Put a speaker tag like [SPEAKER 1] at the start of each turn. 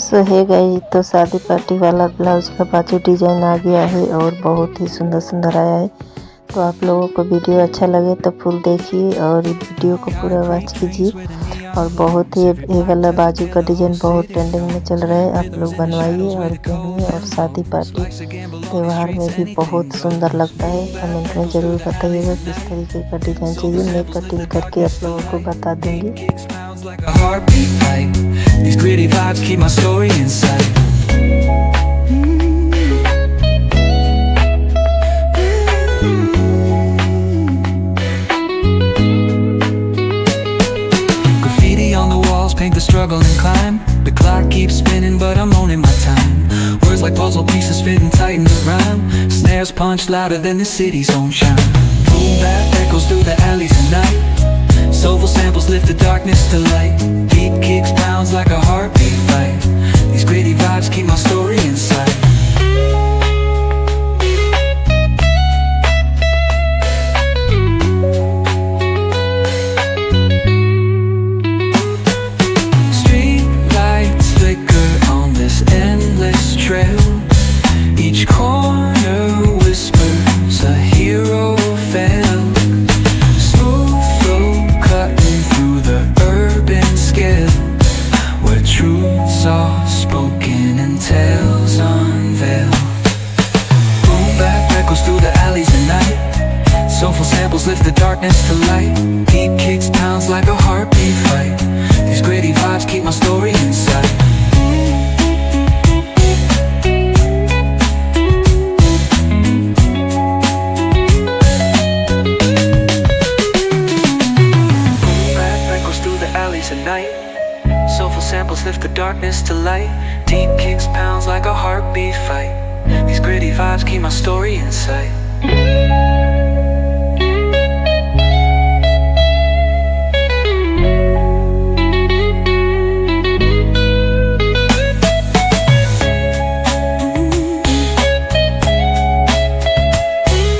[SPEAKER 1] सो है गई तो शादी पार्टी वाला ब्लाउज का बाजू डिज़ाइन आ गया है और बहुत ही सुंदर सुंदर आया है। तो आप लोगों को वीडियो अच्छा लगे तो फुल देखिए और वीडियो को पूरा वॉच कीजिए। और बहुत ही ये वाला बाजू का डिज़ाइन बहुत ट्रेंडिंग में चल रहा है, आप लोग बनवाइए और पहनिए। और शादी पार्टी त्यौहार में भी बहुत सुंदर लगता है। कमेंट में ज़रूर बताइएगा किस तरीके का डिज़ाइन चाहिए, मैं कटिंग करके आप लोगों को बता दूँगी।
[SPEAKER 2] Like a heartbeat fight. These gritty vibes keep my story inside. Graffiti on the walls paint the struggle and climb. The clock keeps spinning but I'm owning my time. Words like puzzle pieces fitting tight in the rhyme. Snares punch louder than the city's own chime. Boom bap echoes through the alleys at night. Soulful samples lift the darkness to light. Beat kicks pounds like a heartbeat fight. These gritty vibes keep my story inside. Street lights flicker on this endless trail. Each corner whispers a hero fell. Truths are spoken and tales unveiled. Boom bap echoes through the alleys at night. Soulful samples lift the darkness to light. Beat kicks pounds like a heartbeat fight. These gritty vibes keep my story inside. Boom bap echoes through the alleys at night. Soulful samples lift the darkness to light. Deep kicks pounds like a heartbeat fight. These gritty vibes keep my story inside.